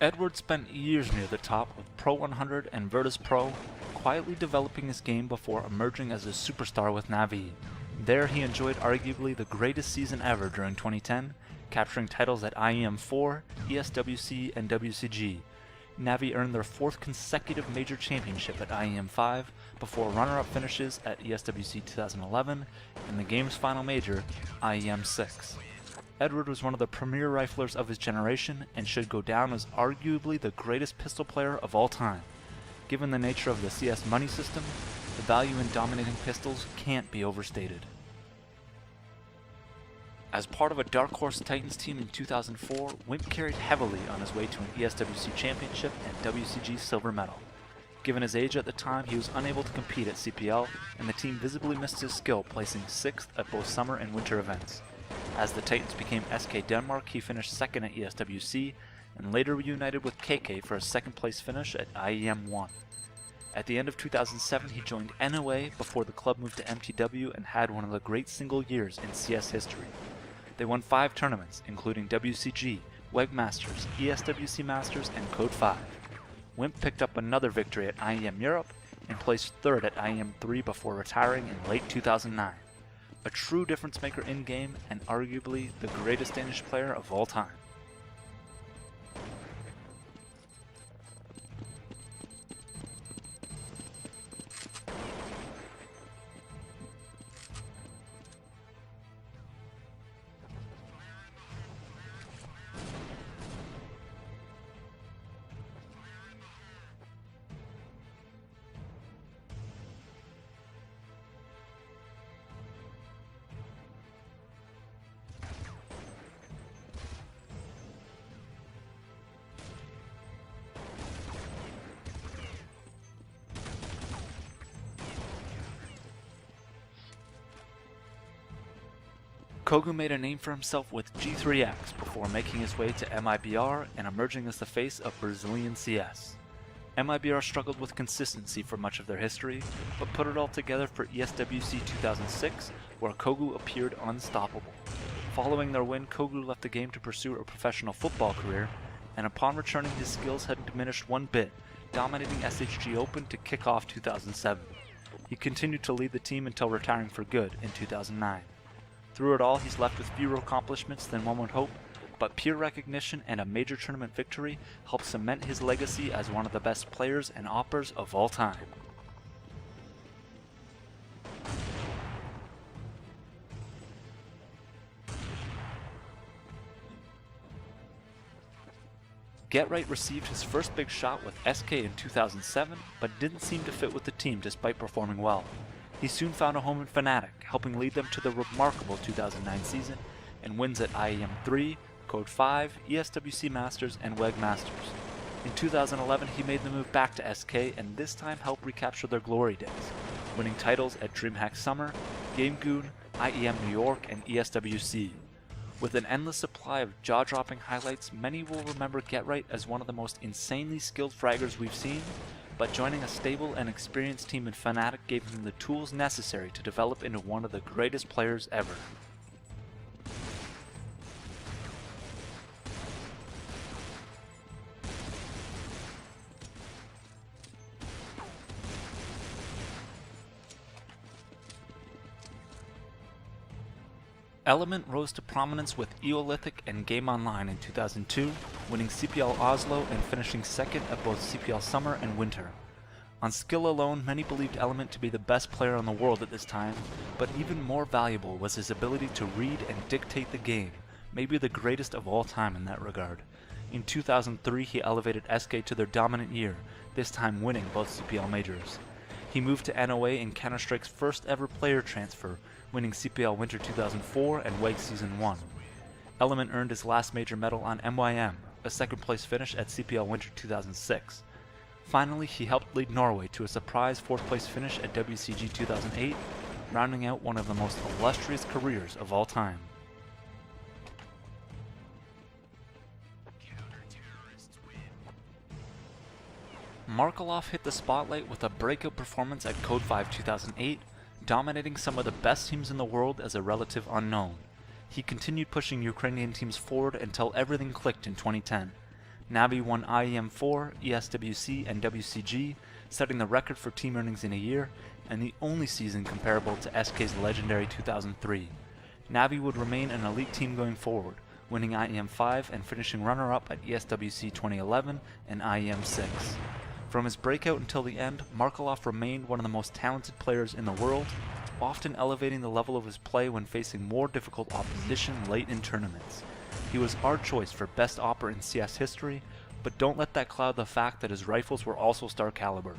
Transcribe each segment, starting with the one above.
Edward spent years near the top with Pro 100 and Virtus Pro, quietly developing his game before emerging as a superstar with Navi. There he enjoyed arguably the greatest season ever during 2010, capturing titles at IEM4, ESWC, and WCG. Navi earned their fourth consecutive major championship at IEM5 before runner-up finishes at ESWC 2011 and the game's final major, IEM6. Edward was one of the premier riflers of his generation and should go down as arguably the greatest pistol player of all time. Given the nature of the CS money system, the value in dominating pistols can't be overstated. As part of a Dark Horse Titans team in 2004, Wimp carried heavily on his way to an ESWC championship and WCG silver medal. Given his age at the time, he was unable to compete at CPL, and the team visibly missed his skill, placing 6th at both summer and winter events. As the Titans became SK Denmark, he finished 2nd at ESWC, and later reunited with KK for a 2nd place finish at IEM1. At the end of 2007, he joined NOA before the club moved to MTW and had one of the great single years in CS history. They won 5 tournaments, including WCG, WEG Masters, ESWC Masters, and Code 5. Wimp picked up another victory at IEM Europe and placed 3rd at IEM3 before retiring in late 2009. A true difference maker in-game and arguably the greatest Danish player of all time. Kogu made a name for himself with G3X before making his way to MIBR and emerging as the face of Brazilian CS. MIBR struggled with consistency for much of their history, but put it all together for ESWC 2006, where Kogu appeared unstoppable. Following their win, Kogu left the game to pursue a professional football career, and upon returning his skills hadn't diminished one bit, dominating SHG Open to kick off 2007. He continued to lead the team until retiring for good in 2009. Through it all, he's left with fewer accomplishments than one would hope, but peer recognition and a major tournament victory helped cement his legacy as one of the best players and oppers of all time. GetRight received his first big shot with SK in 2007, but didn't seem to fit with the team despite performing well. He soon found a home in Fnatic, helping lead them to the remarkable 2009 season and wins at IEM3, Code 5, ESWC Masters, and WEG Masters. In 2011, he made the move back to SK and this time helped recapture their glory days, winning titles at DreamHack Summer, GameGoon, IEM New York, and ESWC. With an endless supply of jaw-dropping highlights, many will remember GetRight as one of the most insanely skilled fraggers we've seen, but joining a stable and experienced team in Fnatic gave him the tools necessary to develop into one of the greatest players ever. Element rose to prominence with Eolithic and Game Online in 2002, winning CPL Oslo and finishing 2nd at both CPL Summer and Winter. On skill alone, many believed Element to be the best player in the world at this time, but even more valuable was his ability to read and dictate the game, maybe the greatest of all time in that regard. In 2003, he elevated SK to their dominant year, this time winning both CPL majors. He moved to NOA in Counter-Strike's first ever player transfer, winning CPL Winter 2004 and WEG Season 1. Element earned his last major medal on MYM, a 2nd place finish at CPL Winter 2006. Finally, he helped lead Norway to a surprise 4th place finish at WCG 2008, rounding out one of the most illustrious careers of all time. Markelov hit the spotlight with a breakout performance at Code 5 2008, dominating some of the best teams in the world as a relative unknown. He continued pushing Ukrainian teams forward until everything clicked in 2010. Navi won IEM4, ESWC, and WCG, setting the record for team earnings in a year, and the only season comparable to SK's legendary 2003. Navi would remain an elite team going forward, winning IEM5 and finishing runner-up at ESWC 2011 and IEM6. From his breakout until the end, Markelov remained one of the most talented players in the world, often elevating the level of his play when facing more difficult opposition late in tournaments. He was our choice for best opper in CS history, but don't let that cloud the fact that his rifles were also star caliber.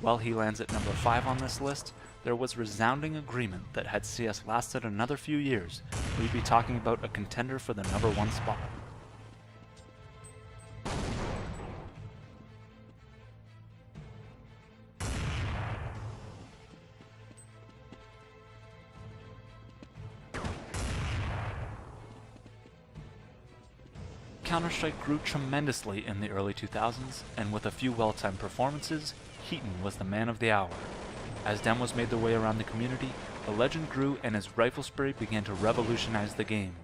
While he lands at number 5 on this list, there was resounding agreement that had CS lasted another few years, we'd be talking about a contender for the number 1 spot. Counter-Strike grew tremendously in the early 2000s, and with a few well-timed performances, Heaton was the man of the hour. As demos made their way around the community, a legend grew and his rifle spray began to revolutionize the game.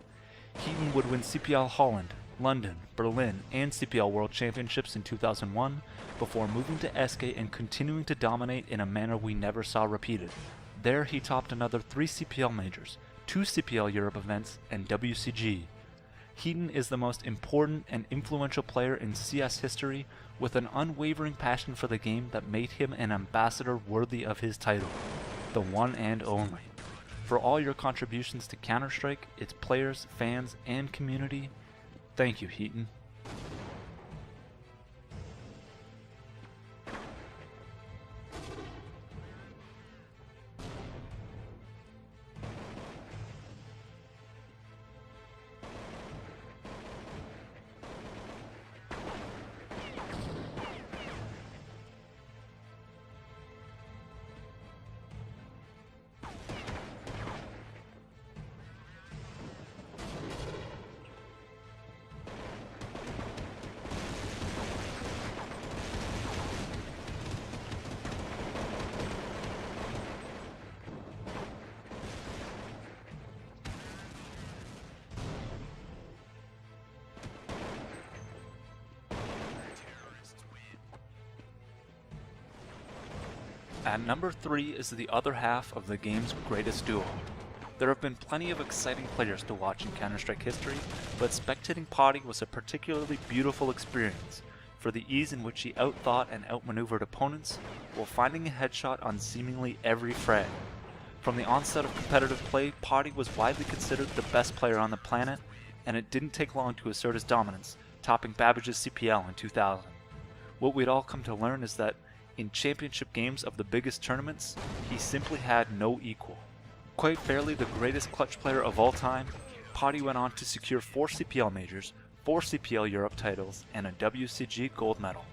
Heaton would win CPL Holland, London, Berlin, and CPL World Championships in 2001, before moving to SK and continuing to dominate in a manner we never saw repeated. There he topped another 3 CPL majors, 2 CPL Europe events, and WCG. Heaton is the most important and influential player in CS history, with an unwavering passion for the game that made him an ambassador worthy of his title, the one and only. For all your contributions to Counter-Strike, its players, fans, and community, thank you, Heaton. At number 3 is the other half of the game's greatest duo. There have been plenty of exciting players to watch in Counter-Strike history, but spectating Pawty was a particularly beautiful experience for the ease in which he outthought and outmaneuvered opponents while finding a headshot on seemingly every frag. From the onset of competitive play, Pawty was widely considered the best player on the planet, and it didn't take long to assert his dominance, topping Babbage's CPL in 2000. What we'd all come to learn is that in championship games of the biggest tournaments, he simply had no equal. Quite fairly the greatest clutch player of all time, Pawty went on to secure 4 CPL majors, 4 CPL Europe titles, and a WCG gold medal.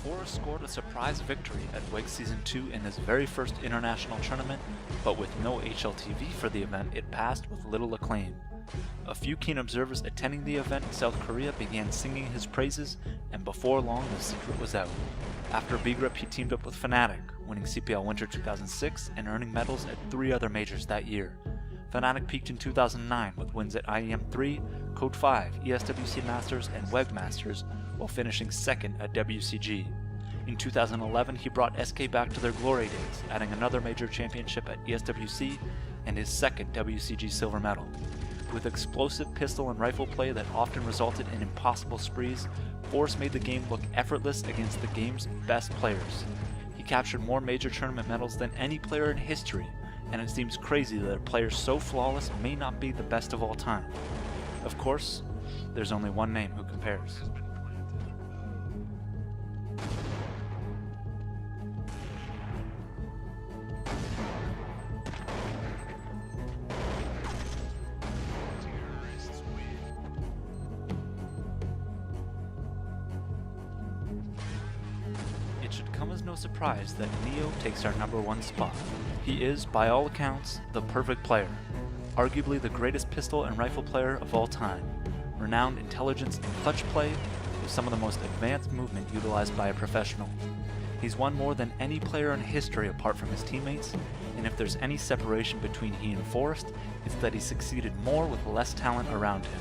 Forrest scored a surprise victory at WEG Season 2 in his very first international tournament, but with no HLTV for the event, it passed with little acclaim. A few keen observers attending the event in South Korea began singing his praises, and before long the secret was out. After B-Grip, he teamed up with Fnatic, winning CPL Winter 2006 and earning medals at 3 other majors that year. Fnatic peaked in 2009 with wins at IEM3, Code 5, ESWC Masters, and WEG Masters, while finishing second at WCG. In 2011, he brought SK back to their glory days, adding another major championship at ESWC and his second WCG silver medal. With explosive pistol and rifle play that often resulted in impossible sprees, Forrest made the game look effortless against the game's best players. He captured more major tournament medals than any player in history, and it seems crazy that a player so flawless may not be the best of all time. Of course, There's only one name who compares. It should come as no surprise that Neo takes our #1 spot. He is, by all accounts, the perfect player. Arguably the greatest pistol and rifle player of all time. Renowned intelligence and clutch play, with some of the most advanced movement utilized by a professional. He's won more than any player in history apart from his teammates, and if there's any separation between he and Forrest, it's that he succeeded more with less talent around him.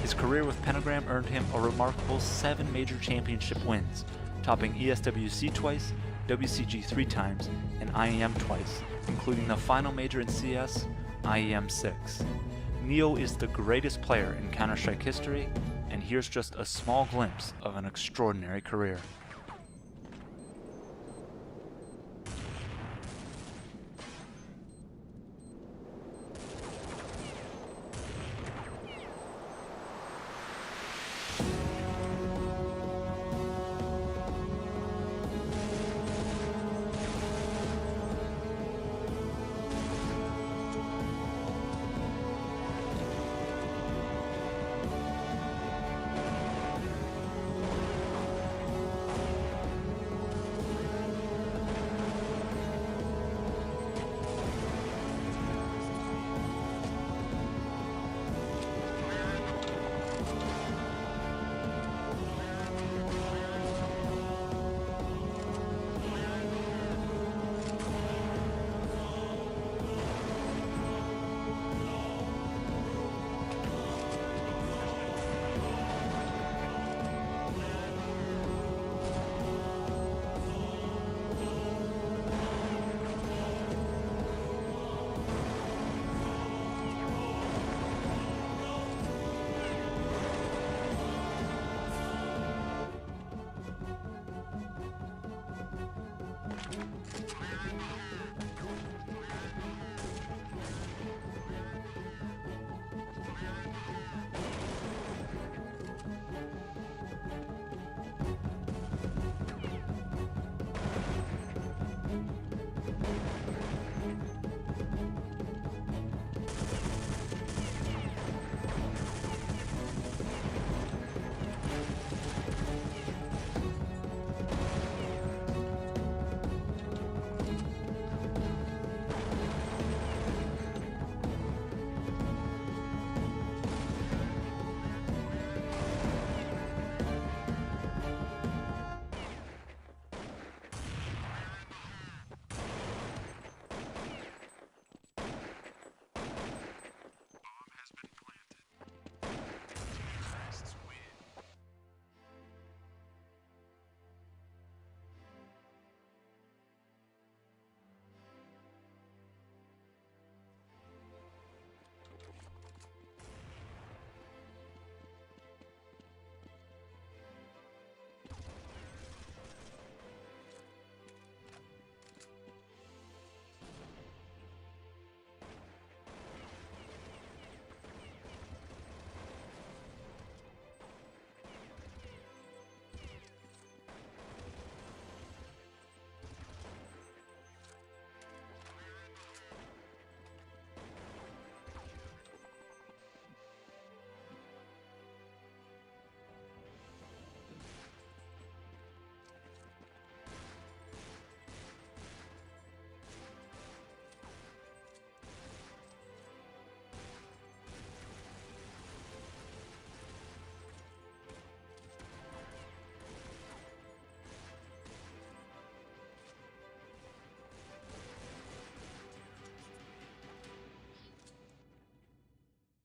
His career with Pentagram earned him a remarkable 7 major championship wins, topping ESWC twice, WCG 3 times, and IEM twice, including the final major in CS, IEM 6. Neo is the greatest player in Counter-Strike history, and here's just a small glimpse of an extraordinary career.